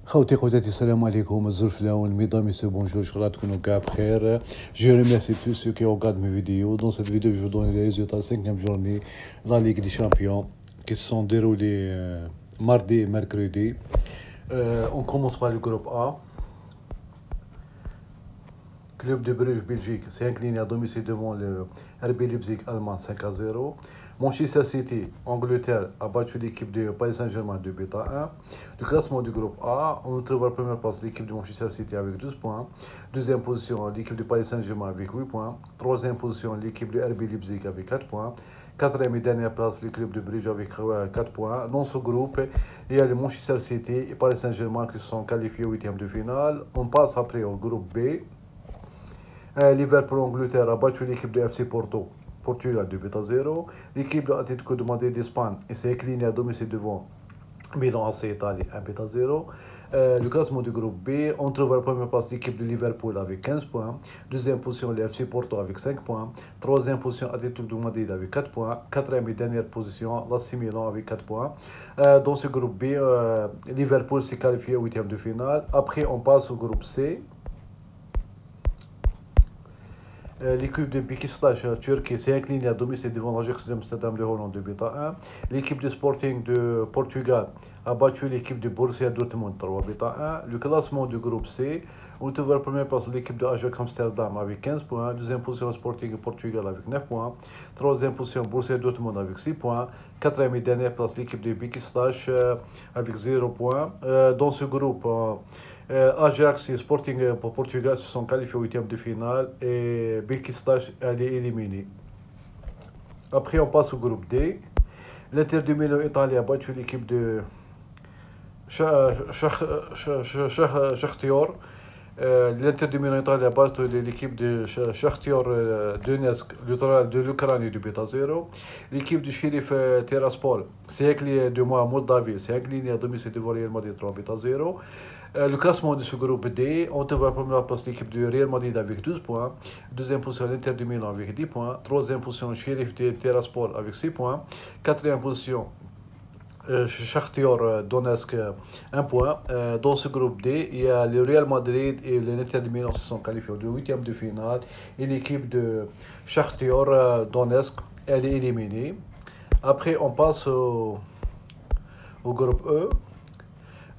خوتي خواتاتي السلام عليكم الزلف الاول mesdames messieurs bonjour je crois que nous gars بخير. Je remercie tous ceux qui regardent mes vidéos. Dans cette vidéo je vous donne les résultats de la 5e journée de la Ligue des Champions qui se sont déroulés mardi et mercredi. On commence par le groupe A. Club de Bruges Belgique s'est incliné à domicile devant le RB Leipzig allemand 5-0. Manchester City, Angleterre, a battu l'équipe de Paris Saint-Germain 2-1. Le classement du groupe A, on retrouve à la première place l'équipe de Manchester City avec 12 points. Deuxième position, l'équipe de Paris Saint-Germain avec 8 points. Troisième position, l'équipe de RB Leipzig avec 4 points. Quatrième et dernière place, le club de Bruges avec 4 points. Dans ce groupe, il y a le Manchester City et Paris Saint-Germain qui se sont qualifiés au 8e de finale. On passe après au groupe B. Liverpool Angleterre a battu l'équipe de FC Porto, Portugal 2-0. L'équipe de Atlético de Madrid d'Espagne s'est inclinée à domicile devant Milan AC Italie 1-0. Le classement du groupe B, on trouve à la première place l'équipe de Liverpool avec 15 points. Deuxième position, le FC Porto avec 5 points. Troisième position, Atlético de Madrid avec 4 points. Quatrième et dernière position, l'AC Milan avec 4 points. Dans ce groupe B, Liverpool s'est qualifié au 8e de finale. Après, on passe au groupe C. L'équipe de Beşiktaş Turquie s'est inclinée à domicile devant l'Ajax d'Amsterdam de Hollande 2-1. L'équipe de Sporting de Portugal a battu l'équipe de Borussia Dortmund 3-1. Le classement du groupe C, on trouve à la première place l'équipe de Ajax Amsterdam avec 15 points. Deuxième position Sporting Portugal avec 9 points. Troisième position Borussia Dortmund avec 6 points. Quatrième et dernière place l'équipe de Beşiktaş avec 0 points. Dans ce groupe, Ajax et Sporting pour Portugal se sont qualifiés au 8e de finale et Beşiktaş est éliminé. Après, on passe au groupe D. L'Inter de Milan Italie a battu l'équipe de Shakhtar. L'Inter de Milan Italie a battu l'équipe de Shakhtar Donetsk de l'Ukraine 2-0. L'équipe du Sheriff Tiraspol s'est inclinée de Moldavie, s'est inclinée à domicile devant Real Madrid 3-0. Le classement de ce groupe D, on trouve à la première place l'équipe du Real Madrid avec 12 points. Deuxième position, l'Inter de Milan avec 10 points. Troisième position, Sheriff Tiraspol avec 6 points. Quatrième position, Shakhtar Donetsk 1 point. Dans ce groupe D, il y a le Real Madrid et l'Inter de Milan qui se sont qualifiés au 8e de finale. Et l'équipe de Shakhtar Donetsk, elle est éliminée. Après, on passe au groupe E.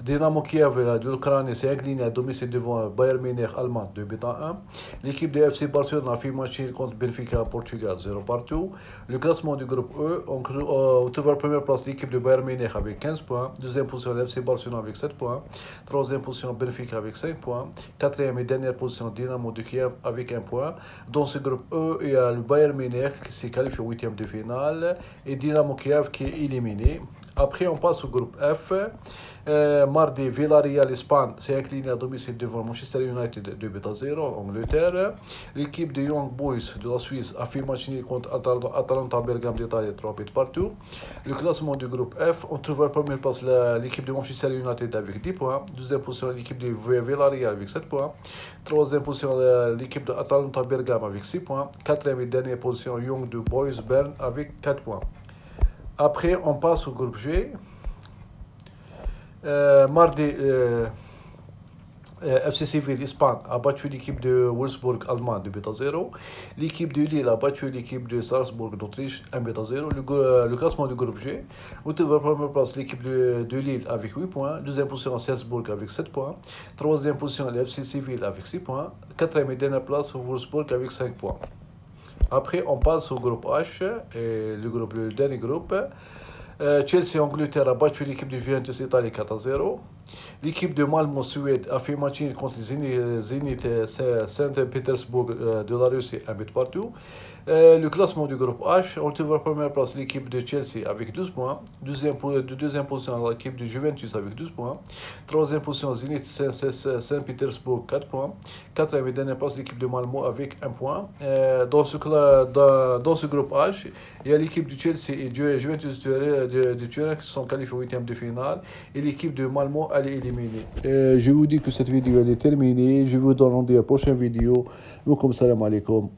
Dynamo Kiev de l'Ukraine s'est incliné à domicile devant Bayern Munich allemand 2-1. L'équipe de FC Barcelone a fait match contre Benfica Portugal 0 partout. Le classement du groupe E, on trouve à la première place l'équipe de Bayern Munich avec 15 points. Deuxième position FC Barcelone avec 7 points. Troisième position Benfica avec 5 points. Quatrième et dernière position Dynamo de Kiev avec 1 point. Dans ce groupe E, il y a le Bayern Munich qui s'est qualifié au 8e de finale et Dynamo Kiev qui est éliminé. Après, on passe au groupe F. Mardi, Villarreal Espagne s'est incliné à domicile devant Manchester United 2-0 en Angleterre. L'équipe de Young Boys de la Suisse a fait match nul contre Atalanta Bergame d'Italie 3 buts partout. Le classement du groupe F, on trouve à la première place l'équipe de Manchester United avec 10 points. Deuxième position, l'équipe de Villarreal avec 7 points. Troisième position, l'équipe de Atalanta Bergame avec 6 points. Quatrième et dernière position, Young Boys Bern avec 4 points. Après, on passe au groupe G. Mardi, FC Séville Espagne a battu l'équipe de Wolfsburg allemand 2-0. L'équipe de Lille a battu l'équipe de Salzbourg d'Autriche 1-0. Le classement du groupe G, on trouve à la première place l'équipe de Lille avec 8 points. Deuxième position Salzbourg avec 7 points. Troisième position le FC Séville avec 6 points. Quatrième et dernière place Wolfsburg avec 5 points. Après, on passe au groupe H, et le dernier groupe. Chelsea Angleterre a battu l'équipe de Juventus Italie 4-0. L'équipe de Malmö Suède a fait match contre Zenit Saint-Pétersbourg de la Russie 1 but partout. Le classement du groupe H, on trouve à la première place l'équipe de Chelsea avec 12 points. Deuxième position l'équipe de Juventus avec 12 points. Troisième position Zenit Saint-Pétersbourg 4 points. Quatrième et dernière place l'équipe de Malmö avec 1 point. Dans ce groupe H, il y a l'équipe de Chelsea et de Juventus de Turin qui sont qualifiés au 8e de finale. Et l'équipe de Malmö elle est éliminée. Je vous dis que cette vidéo elle est terminée. Je vous donne rendez-vous à la prochaine vidéo. Salam alaikum.